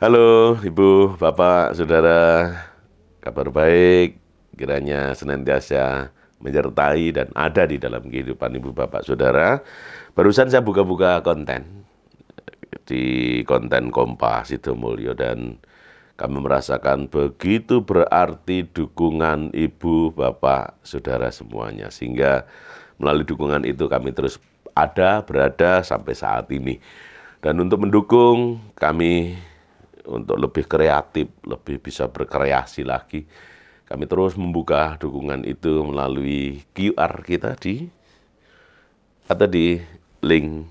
Halo Ibu, Bapak, Saudara, kabar baik kiranya senantiasa menyertai dan ada di dalam kehidupan Ibu, Bapak, Saudara. Barusan saya buka-buka konten di konten Kompas Sidomulyo dan kami merasakan begitu berarti dukungan Ibu, Bapak, Saudara semuanya. Sehingga melalui dukungan itu kami terus berada sampai saat ini. Dan untuk mendukung kami untuk lebih kreatif, lebih bisa berkreasi lagi, kami terus membuka dukungan itu melalui QR kita atau di link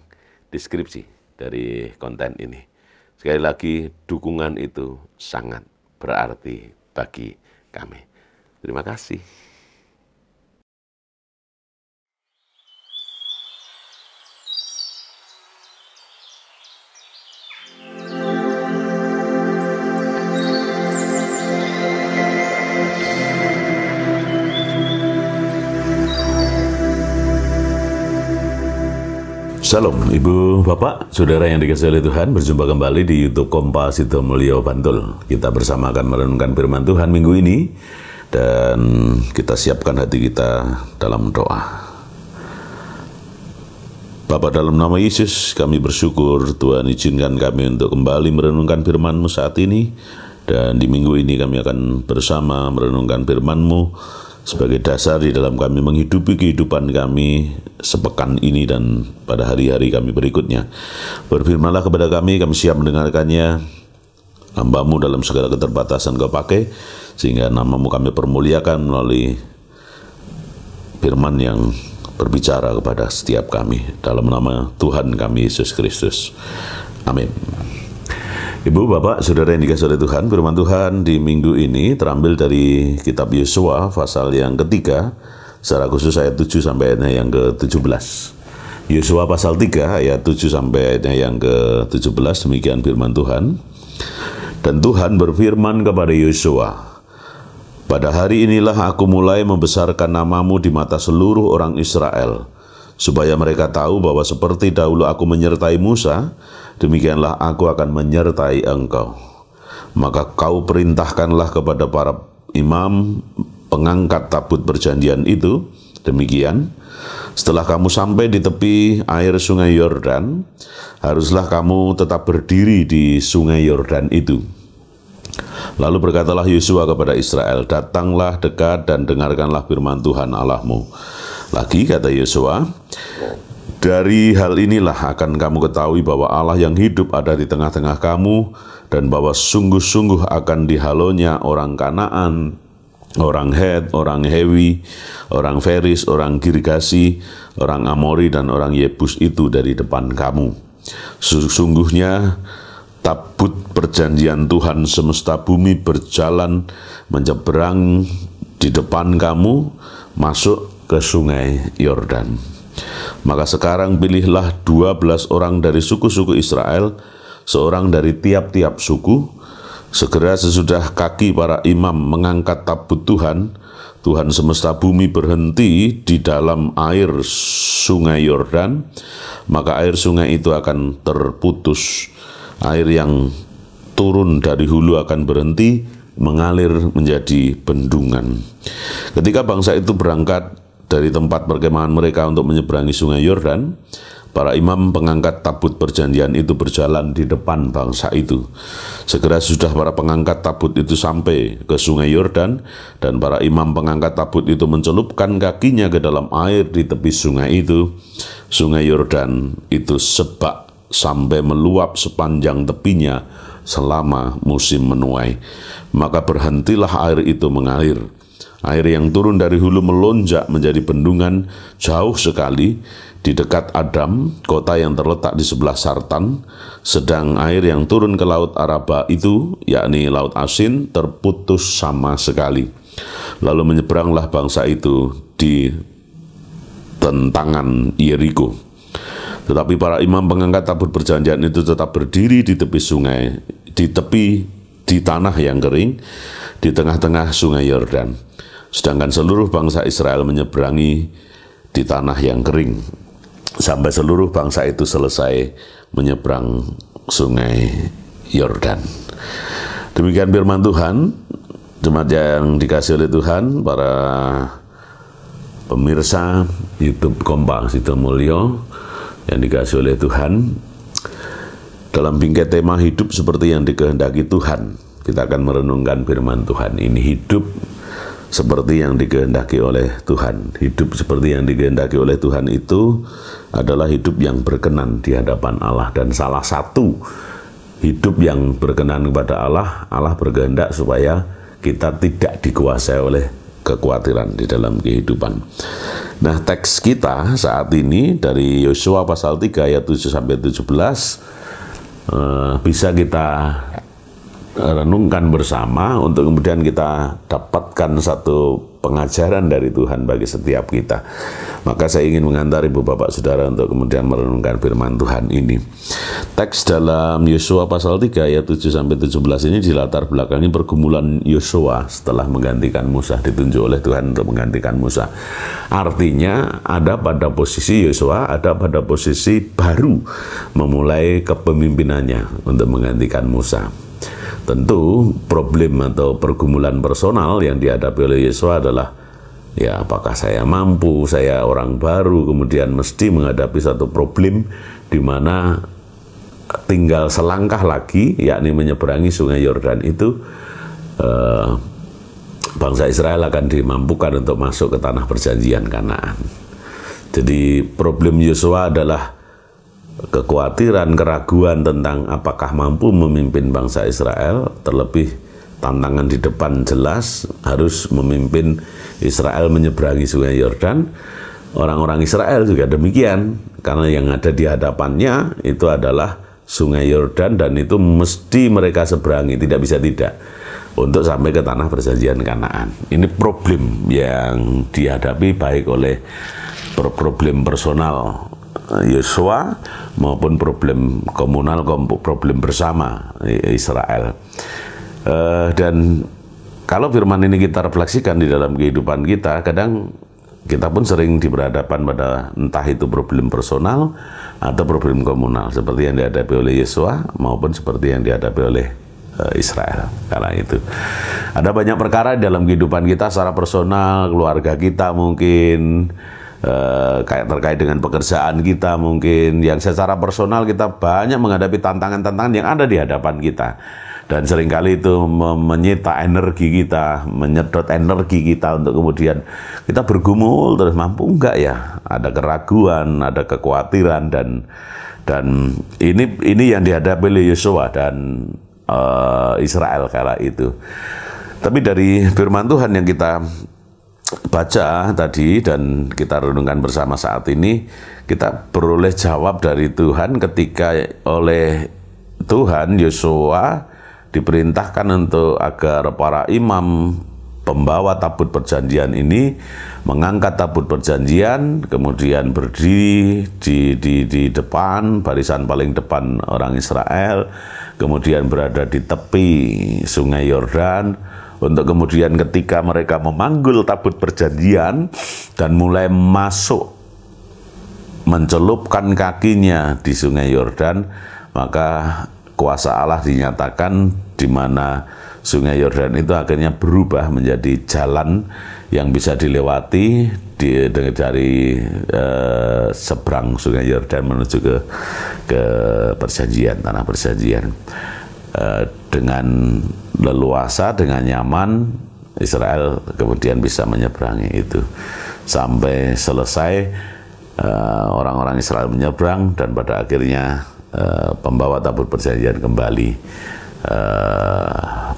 deskripsi dari konten ini. Sekali lagi, dukungan itu sangat berarti bagi kami. Terima kasih. Shalom, Ibu, Bapak, Saudara yang dikasihi oleh Tuhan, berjumpa kembali di YouTube Kompas Sidomulyo Bantul. Kita bersama akan merenungkan firman Tuhan minggu ini, dan kita siapkan hati kita dalam doa. Bapa, dalam nama Yesus, kami bersyukur Tuhan izinkan kami untuk kembali merenungkan firman-Mu saat ini, dan di minggu ini kami akan bersama merenungkan firman-Mu sebagai dasar di dalam kami menghidupi kehidupan kami sepekan ini dan pada hari-hari kami berikutnya. Berfirmanlah kepada kami siap mendengarkannya. Hamba-Mu dalam segala keterbatasan Kau pakai, sehingga nama-Mu kami permuliakan melalui firman yang berbicara kepada setiap kami. Dalam nama Tuhan kami Yesus Kristus. Amin. Ibu, Bapak, Saudara yang dikasihi oleh Tuhan, firman Tuhan di minggu ini terambil dari kitab Yosua pasal yang ketiga, secara khusus ayat 7 sampai ayatnya yang ke-17. Yosua pasal 3 ayat 7 sampai ayatnya yang ke-17, demikian firman Tuhan. Dan Tuhan berfirman kepada Yosua, "Pada hari inilah aku mulai membesarkan nama-Mu di mata seluruh orang Israel, supaya mereka tahu bahwa seperti dahulu aku menyertai Musa, demikianlah aku akan menyertai engkau. Maka kau perintahkanlah kepada para imam pengangkat tabut perjanjian itu, demikian, setelah kamu sampai di tepi air sungai Yordan, haruslah kamu tetap berdiri di sungai Yordan itu. Lalu berkatalah Yosua kepada Israel, datanglah dekat dan dengarkanlah firman Tuhan Allahmu." Lagi kata Yosua, "Dari hal inilah akan kamu ketahui bahwa Allah yang hidup ada di tengah-tengah kamu, dan bahwa sungguh-sungguh akan dihalonya orang Kanaan, orang Het, orang Hewi, orang Feris, orang Girgasi, orang Amori, dan orang Yebus itu dari depan kamu. Sesungguhnya tabut perjanjian Tuhan semesta bumi berjalan menyeberang di depan kamu, masuk ke sungai Yordan. Maka sekarang pilihlah 12 orang dari suku-suku Israel, seorang dari tiap-tiap suku. Segera sesudah kaki para imam mengangkat tabut Tuhan, Tuhan semesta bumi berhenti di dalam air sungai Yordan, maka air sungai itu akan terputus. Air yang turun dari hulu akan berhenti, mengalir menjadi bendungan. Ketika bangsa itu berangkat dari tempat perkemahan mereka untuk menyeberangi sungai Yordan, para imam pengangkat tabut perjanjian itu berjalan di depan bangsa itu. Segera sudah para pengangkat tabut itu sampai ke sungai Yordan, dan para imam pengangkat tabut itu mencelupkan kakinya ke dalam air di tepi sungai itu. Sungai Yordan itu sebak sampai meluap sepanjang tepinya selama musim menuai. Maka berhentilah air itu mengalir. Air yang turun dari hulu melonjak menjadi bendungan jauh sekali di dekat Adam, kota yang terletak di sebelah Sartan. Sedang air yang turun ke laut Araba itu, yakni laut asin, terputus sama sekali. Lalu menyeberanglah bangsa itu di tentangan Yeriko. Tetapi para imam pengangkat tabut perjanjian itu tetap berdiri di tepi sungai, di tanah yang kering, di tengah-tengah sungai Yordan. Sedangkan seluruh bangsa Israel menyeberangi di tanah yang kering, sampai seluruh bangsa itu selesai menyeberang sungai Yordan. Demikian firman Tuhan. Jemaat yang dikasih oleh Tuhan, para pemirsa YouTube Kompas Sidomulyo yang dikasih oleh Tuhan, dalam bingkai tema hidup seperti yang dikehendaki Tuhan, kita akan merenungkan firman Tuhan ini. Hidup seperti yang dikehendaki oleh Tuhan. Hidup seperti yang dikehendaki oleh Tuhan itu adalah hidup yang berkenan di hadapan Allah. Dan salah satu hidup yang berkenan kepada Allah, Allah berkehendak supaya kita tidak dikuasai oleh kekhawatiran di dalam kehidupan. Nah, teks kita saat ini dari Yosua pasal 3 ayat 7-17 bisa kita renungkan bersama untuk kemudian kita dapatkan satu pengajaran dari Tuhan bagi setiap kita. Maka saya ingin mengantar Ibu Bapak Saudara untuk kemudian merenungkan firman Tuhan ini. Teks dalam Yosua pasal 3 ayat 7-17 ini dilatar belakangi pergumulan Yosua setelah menggantikan Musa, ditunjuk oleh Tuhan untuk menggantikan Musa. Artinya ada pada posisi Yosua, ada pada posisi baru memulai kepemimpinannya untuk menggantikan Musa. Tentu problem atau pergumulan personal yang dihadapi oleh Yosua adalah, ya, apakah saya mampu, saya orang baru, kemudian mesti menghadapi satu problem di mana tinggal selangkah lagi, yakni menyeberangi sungai Yordan itu, bangsa Israel akan dimampukan untuk masuk ke tanah perjanjian Kanaan. Jadi problem Yosua adalah kekhawatiran, keraguan tentang apakah mampu memimpin bangsa Israel, terlebih tantangan di depan jelas harus memimpin Israel menyeberangi sungai Yordan. Orang-orang Israel juga demikian, karena yang ada di hadapannya itu adalah sungai Yordan dan itu mesti mereka seberangi, tidak bisa tidak, untuk sampai ke tanah perjanjian Kanaan. Ini problem yang dihadapi baik oleh problem personal Yosua maupun problem komunal, problem bersama Israel. Dan kalau firman ini kita refleksikan di dalam kehidupan kita, kadang kita pun sering diberhadapan pada entah itu problem personal atau problem komunal, seperti yang dihadapi oleh Yosua maupun seperti yang dihadapi oleh Israel. Karena itu ada banyak perkara di dalam kehidupan kita secara personal, keluarga kita mungkin, kayak terkait dengan pekerjaan kita mungkin, yang secara personal kita banyak menghadapi tantangan-tantangan yang ada di hadapan kita, dan seringkali itu menyita energi kita, menyedot energi kita untuk kemudian kita bergumul terus, mampu enggak ya, ada keraguan, ada kekhawatiran, dan ini yang dihadapi oleh Yosua dan Israel kala itu. Tapi dari firman Tuhan yang kita baca tadi dan kita renungkan bersama saat ini, kita beroleh jawab dari Tuhan ketika oleh Tuhan Yosua diperintahkan untuk agar para imam pembawa tabut perjanjian ini mengangkat tabut perjanjian, kemudian berdiri di depan, barisan paling depan orang Israel, kemudian berada di tepi sungai Yordan, untuk kemudian ketika mereka memanggul tabut perjanjian dan mulai masuk mencelupkan kakinya di sungai Yordan, maka kuasa Allah dinyatakan, di mana sungai Yordan itu akhirnya berubah menjadi jalan yang bisa dilewati dari seberang sungai Yordan menuju ke perjanjian, tanah perjanjian. Dengan leluasa, dengan nyaman, Israel kemudian bisa menyeberangi itu. Sampai selesai orang-orang Israel menyeberang, dan pada akhirnya pembawa tabut perjanjian kembali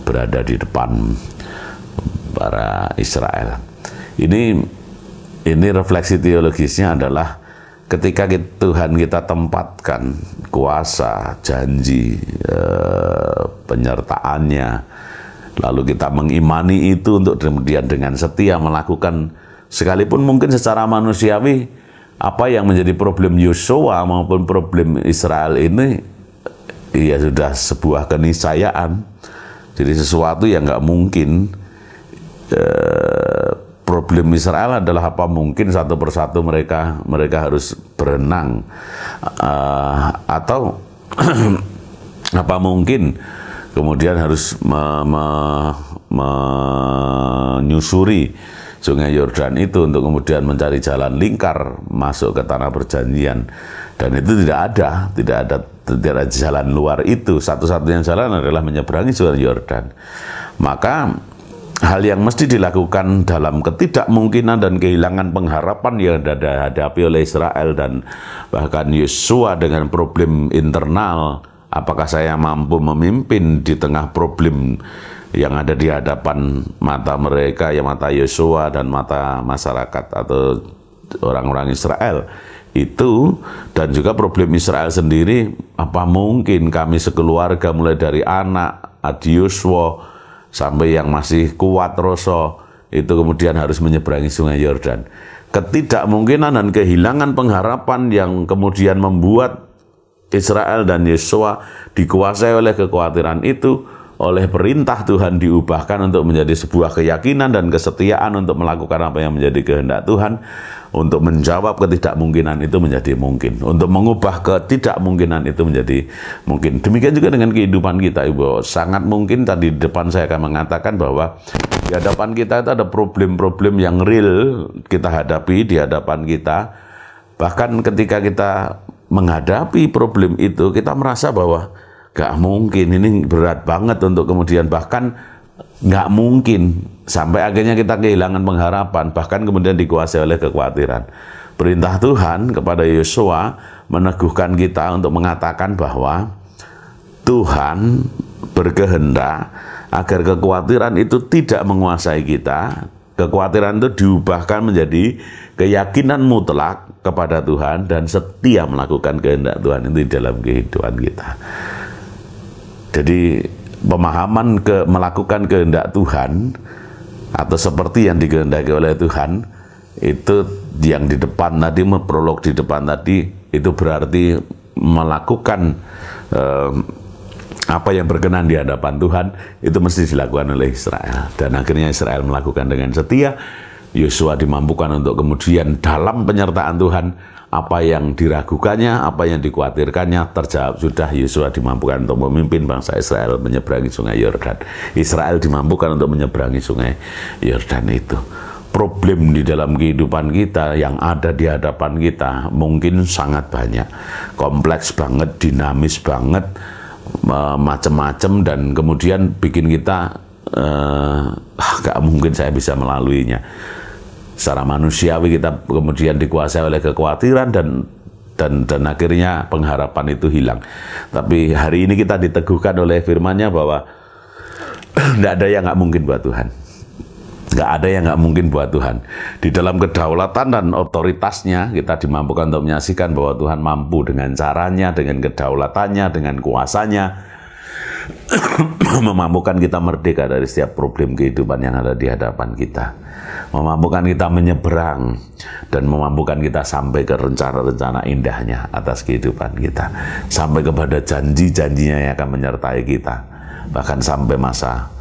berada di depan para Israel. Ini refleksi teologisnya adalah ketika Tuhan kita tempatkan kuasa, janji, penyertaannya, lalu kita mengimani itu untuk kemudian dengan setia melakukan, sekalipun mungkin secara manusiawi apa yang menjadi problem Yosua maupun problem Israel ini, ya sudah sebuah keniscayaan. Jadi sesuatu yang nggak mungkin. Problem Israel adalah apa mungkin satu persatu mereka harus berenang, atau Apa mungkin kemudian harus menyusuri Sungai Yordan itu untuk kemudian mencari jalan lingkar masuk ke tanah perjanjian, dan itu tidak ada jalan luar itu. Satu-satunya jalan adalah menyeberangi Sungai Yordan. Maka hal yang mesti dilakukan dalam ketidakmungkinan dan kehilangan pengharapan yang dihadapi oleh Israel dan bahkan Yosua dengan problem internal, apakah saya mampu memimpin di tengah problem yang ada di hadapan mata mereka, ya mata Yosua dan mata masyarakat atau orang-orang Israel itu, dan juga problem Israel sendiri. Apa mungkin kami sekeluarga mulai dari anak Adi Yosua sampai yang masih kuat Roso itu kemudian harus menyeberangi Sungai Yordan. Ketidakmungkinan dan kehilangan pengharapan yang kemudian membuat Israel dan Yosua dikuasai oleh kekhawatiran itu, oleh perintah Tuhan diubahkan untuk menjadi sebuah keyakinan dan kesetiaan untuk melakukan apa yang menjadi kehendak Tuhan, untuk menjawab ketidakmungkinan itu menjadi mungkin, untuk mengubah ketidakmungkinan itu menjadi mungkin. Demikian juga dengan kehidupan kita, Ibu. Sangat mungkin tadi di depan saya akan mengatakan bahwa di hadapan kita itu ada problem-problem yang real kita hadapi di hadapan kita. Bahkan ketika kita menghadapi problem itu, kita merasa bahwa gak mungkin, ini berat banget untuk kemudian, bahkan gak mungkin, sampai akhirnya kita kehilangan pengharapan, bahkan kemudian dikuasai oleh kekhawatiran. Perintah Tuhan kepada Yosua meneguhkan kita untuk mengatakan bahwa Tuhan berkehendak agar kekhawatiran itu tidak menguasai kita. Kekhawatiran itu diubahkan menjadi keyakinan mutlak kepada Tuhan dan setia melakukan kehendak Tuhan itu di dalam kehidupan kita. Jadi pemahaman melakukan kehendak Tuhan atau seperti yang dikehendaki oleh Tuhan itu yang di depan tadi, prolog di depan tadi, itu berarti melakukan apa yang berkenan di hadapan Tuhan itu mesti dilakukan oleh Israel, dan akhirnya Israel melakukan dengan setia. Yosua dimampukan untuk kemudian dalam penyertaan Tuhan, apa yang diragukannya, apa yang dikhawatirkannya terjawab sudah. Yosua dimampukan untuk memimpin bangsa Israel menyeberangi Sungai Yordan. Israel dimampukan untuk menyeberangi Sungai Yordan itu. Problem di dalam kehidupan kita yang ada di hadapan kita mungkin sangat banyak, kompleks banget, dinamis banget, macam-macam, dan kemudian bikin kita gak mungkin saya bisa melaluinya. Secara manusiawi kita kemudian dikuasai oleh kekhawatiran dan akhirnya pengharapan itu hilang. Tapi hari ini kita diteguhkan oleh firman-Nya bahwa tidak ada yang nggak mungkin buat Tuhan. Nggak ada yang nggak mungkin buat Tuhan. Di dalam kedaulatan dan otoritasnya kita dimampukan untuk menyaksikan bahwa Tuhan mampu dengan caranya, dengan kedaulatannya, dengan kuasanya memampukan kita merdeka dari setiap problem kehidupan yang ada di hadapan kita, memampukan kita menyeberang, dan memampukan kita sampai ke rencana-rencana indahnya atas kehidupan kita, sampai kepada janji-janjinya yang akan menyertai kita, bahkan sampai masa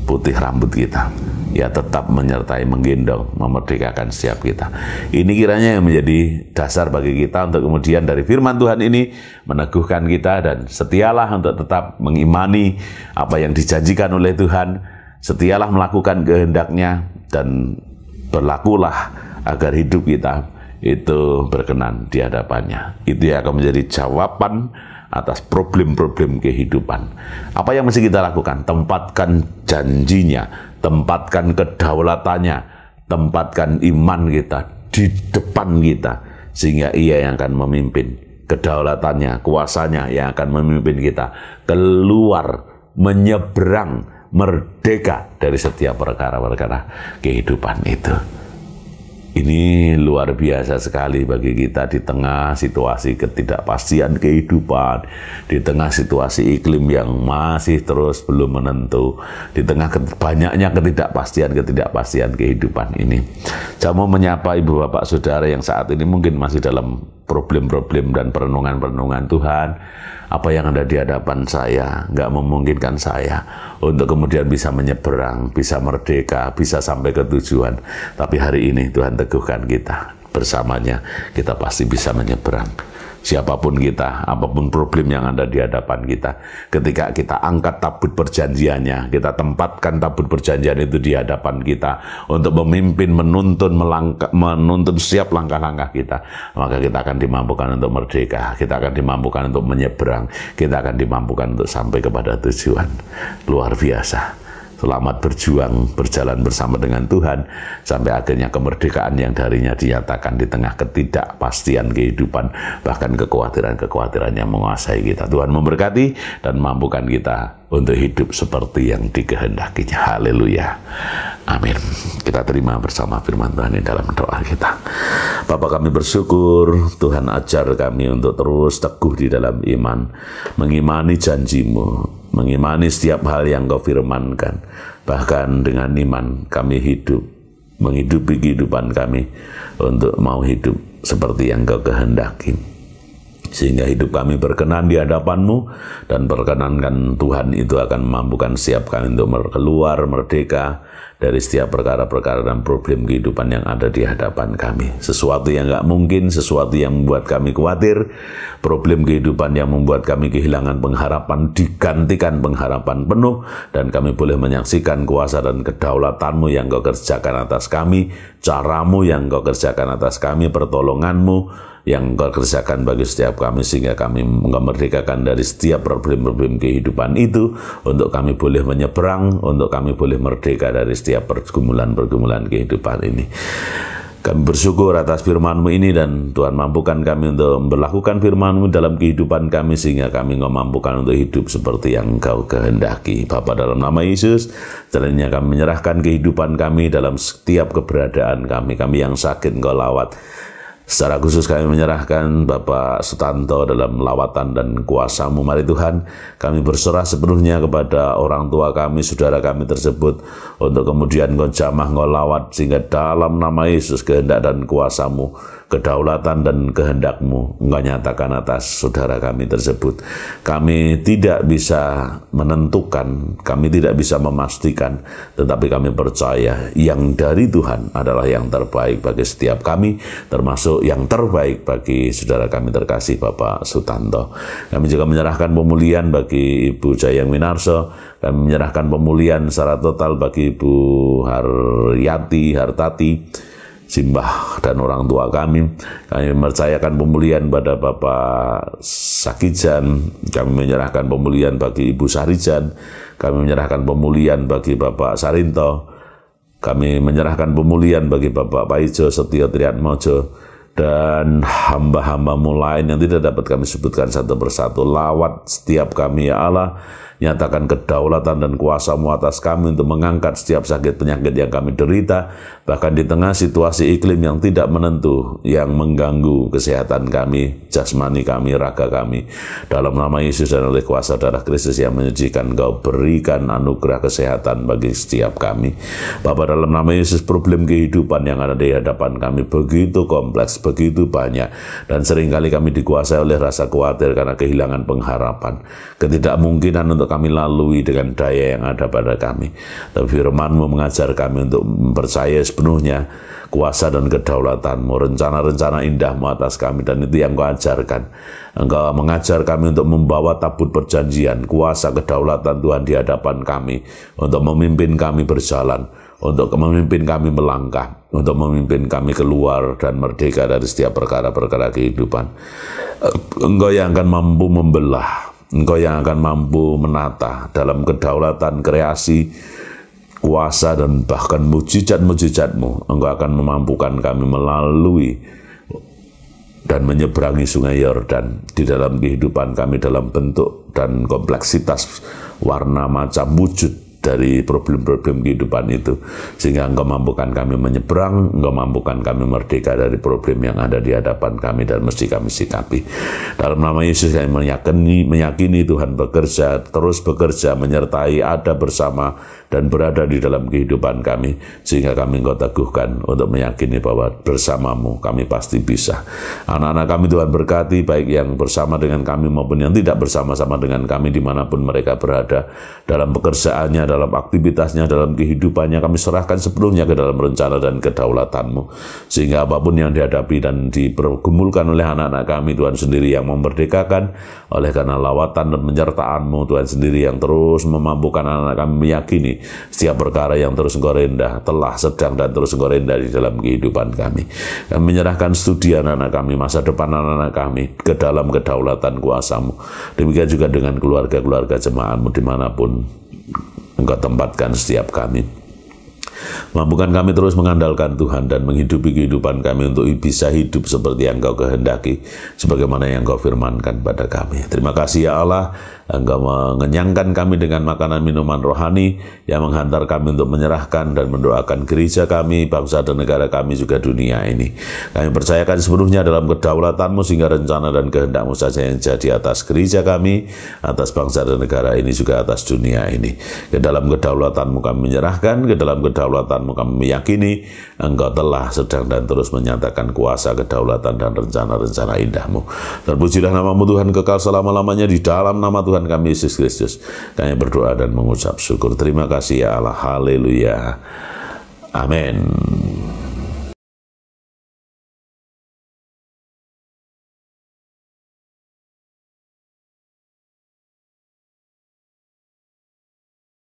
putih rambut kita, ya tetap menyertai, menggendong, memerdekakan setiap kita. Ini kiranya yang menjadi dasar bagi kita untuk kemudian dari firman Tuhan ini meneguhkan kita, dan setialah untuk tetap mengimani apa yang dijanjikan oleh Tuhan, setialah melakukan kehendak-Nya, dan berlakulah agar hidup kita itu berkenan di hadapan-Nya. Itu yang akan menjadi jawaban atas problem-problem kehidupan. Apa yang mesti kita lakukan? Tempatkan janjinya, tempatkan kedaulatannya, tempatkan iman kita di depan kita, sehingga Ia yang akan memimpin. Kedaulatannya, kuasanya yang akan memimpin kita keluar, menyeberang, merdeka dari setiap perkara-perkara kehidupan itu. Ini luar biasa sekali bagi kita di tengah situasi ketidakpastian kehidupan, di tengah situasi iklim yang masih terus belum menentu, di tengah banyaknya ketidakpastian kehidupan ini. Saya mau menyapa Ibu Bapak Saudara yang saat ini mungkin masih dalam problem-problem dan perenungan-perenungan Tuhan. Apa yang ada di hadapan saya nggak memungkinkan saya untuk kemudian bisa menyeberang, bisa merdeka, bisa sampai ke tujuan. Tapi hari ini Tuhan teguhkan kita, bersamanya kita pasti bisa menyeberang Siapapun kita, apapun problem yang ada di hadapan kita, ketika kita angkat tabut perjanjiannya, kita tempatkan tabut perjanjian itu di hadapan kita untuk memimpin, menuntun setiap langkah-langkah kita, maka kita akan dimampukan untuk merdeka, kita akan dimampukan untuk menyeberang, kita akan dimampukan untuk sampai kepada tujuan. Luar biasa. Selamat berjuang, berjalan bersama dengan Tuhan, sampai akhirnya kemerdekaan yang darinya dinyatakan di tengah ketidakpastian kehidupan, bahkan kekhawatiran-kekhawatiran yang menguasai kita. Tuhan memberkati dan mampukan kita untuk hidup seperti yang dikehendakinya. Haleluya. Amin. Kita terima bersama firman Tuhan ini dalam doa kita. Bapa, kami bersyukur Tuhan ajar kami untuk terus teguh di dalam iman, mengimani janji-Mu, mengimani setiap hal yang Kau firmankan. Bahkan dengan iman kami hidup, menghidupi kehidupan kami untuk mau hidup seperti yang Kau kehendaki. Sehingga hidup kami berkenan di hadapan-Mu, dan perkenankan Tuhan itu akan memampukan setiap kami untuk keluar merdeka dari setiap perkara-perkara dan problem kehidupan yang ada di hadapan kami. Sesuatu yang gak mungkin, sesuatu yang membuat kami khawatir, problem kehidupan yang membuat kami kehilangan pengharapan, digantikan pengharapan penuh, dan kami boleh menyaksikan kuasa dan kedaulatan-Mu yang Kau kerjakan atas kami, cara-Mu yang Kau kerjakan atas kami, pertolongan-Mu yang Kau kerjakan bagi setiap kami, sehingga kami memerdekakan dari setiap problem-problem kehidupan itu, untuk kami boleh menyeberang, untuk kami boleh merdeka dari setiap pergumulan-pergumulan kehidupan ini. Kami bersyukur atas firman-Mu ini, dan Tuhan mampukan kami untuk melakukan firman-Mu dalam kehidupan kami, sehingga kami memampukan untuk hidup seperti yang Kau kehendaki. Bapa, dalam nama Yesus, jalannya kami menyerahkan kehidupan kami dalam setiap keberadaan kami. Kami yang sakit Engkau lawat. Secara khusus kami menyerahkan Bapak Sutanto dalam lawatan dan kuasa-Mu. Mari Tuhan, kami berserah sepenuhnya kepada orang tua kami, saudara kami tersebut, untuk kemudian Kau jamah, Kau lawat, sehingga dalam nama Yesus kehendak dan kuasa-Mu, kedaulatan dan kehendak-Mu Engkau nyatakan atas saudara kami tersebut. Kami tidak bisa menentukan, kami tidak bisa memastikan, tetapi kami percaya yang dari Tuhan adalah yang terbaik bagi setiap kami, termasuk yang terbaik bagi saudara kami terkasih Bapak Sutanto. Kami juga menyerahkan pemulihan bagi Ibu Jayang Winarso. Kami menyerahkan pemulihan secara total bagi Ibu Hartati, Simbah dan orang tua kami. Kami mempercayakan pemulihan pada Bapak Sakijan. Kami menyerahkan pemulihan bagi Ibu Sarijan. Kami menyerahkan pemulihan bagi Bapak Sarinto. Kami menyerahkan pemulihan bagi Bapak Paijo Setio Triatmojo, dan hamba-hamba-Mu lain yang tidak dapat kami sebutkan satu persatu. Lawat setiap kami ya Allah, nyatakan kedaulatan dan kuasa-Mu atas kami untuk mengangkat setiap sakit penyakit yang kami derita, bahkan di tengah situasi iklim yang tidak menentu, yang mengganggu kesehatan kami, jasmani kami, raga kami. Dalam nama Yesus dan oleh kuasa darah Kristus yang menyucikan, Kau berikan anugerah kesehatan bagi setiap kami. Bapa, dalam nama Yesus, problem kehidupan yang ada di hadapan kami begitu kompleks, begitu banyak, dan seringkali kami dikuasai oleh rasa khawatir karena kehilangan pengharapan, ketidakmungkinan untuk kami lalui dengan daya yang ada pada kami. Tapi firman-Mu mengajar kami untuk mempercayai sepenuhnya kuasa dan kedaulatan-Mu, rencana-rencana indah-Mu atas kami, dan itu yang Kau ajarkan. Engkau mengajar kami untuk membawa tabut perjanjian, kuasa kedaulatan Tuhan di hadapan kami, untuk memimpin kami berjalan, untuk memimpin kami melangkah, untuk memimpin kami keluar dan merdeka dari setiap perkara-perkara kehidupan. Engkau yang akan mampu membelah, Engkau yang akan mampu menata dalam kedaulatan kreasi, kuasa, dan bahkan mujizat-mujizat-Mu. Engkau akan memampukan kami melalui dan menyeberangi sungai Yordan di dalam kehidupan kami, dalam bentuk dan kompleksitas warna macam wujud dari problem-problem kehidupan itu, sehingga Engkau mampukan kami menyeberang, Engkau mampukan kami merdeka dari problem yang ada di hadapan kami dan mesti kami sikapi. Dalam nama Yesus kami meyakini Tuhan bekerja, terus bekerja, menyertai, ada bersama, dan berada di dalam kehidupan kami, sehingga kami Engkau teguhkan untuk meyakini bahwa bersama-Mu kami pasti bisa. Anak-anak kami Tuhan berkati, baik yang bersama dengan kami maupun yang tidak bersama-sama dengan kami dimanapun mereka berada, dalam pekerjaannya, dalam aktivitasnya, dalam kehidupannya, kami serahkan sepenuhnya ke dalam rencana dan kedaulatan-Mu. Sehingga apapun yang dihadapi dan dipergumulkan oleh anak-anak kami, Tuhan sendiri yang memerdekakan, oleh karena lawatan dan penyertaan-Mu, Tuhan sendiri yang terus memampukan anak-anak kami meyakini setiap perkara yang terus Engkau rendah, telah, sedang, dan terus Engkau rendah di dalam kehidupan kami. Dan menyerahkan studi anak-anak kami, masa depan anak-anak kami ke dalam kedaulatan kuasa-Mu. Demikian juga dengan keluarga-keluarga jemaat-Mu dimanapun Engkau tempatkan setiap kami. Mampukan kami terus mengandalkan Tuhan dan menghidupi kehidupan kami untuk bisa hidup seperti yang Engkau kehendaki, sebagaimana yang Engkau firmankan pada kami. Terima kasih ya Allah, Engkau mengenyangkan kami dengan makanan minuman rohani yang menghantar kami untuk menyerahkan dan mendoakan gereja kami, bangsa dan negara kami, juga dunia ini. Kami percayakan sepenuhnya dalam kedaulatan-Mu, sehingga rencana dan kehendak-Mu saja yang jadi atas gereja kami, atas bangsa dan negara ini, juga atas dunia ini. Ke dalam kedaulatan-Mu kami menyerahkan, ke dalam kedaulatan-Mu kami meyakini Engkau telah, sedang, dan terus menyatakan kuasa, kedaulatan, dan rencana-rencana indah-Mu. Terpujilah nama-Mu Tuhan kekal selama-lamanya. Di dalam nama Tuhan kami Yesus Kristus kami berdoa dan mengucap syukur. Terima kasih ya Allah. Haleluya. Amin.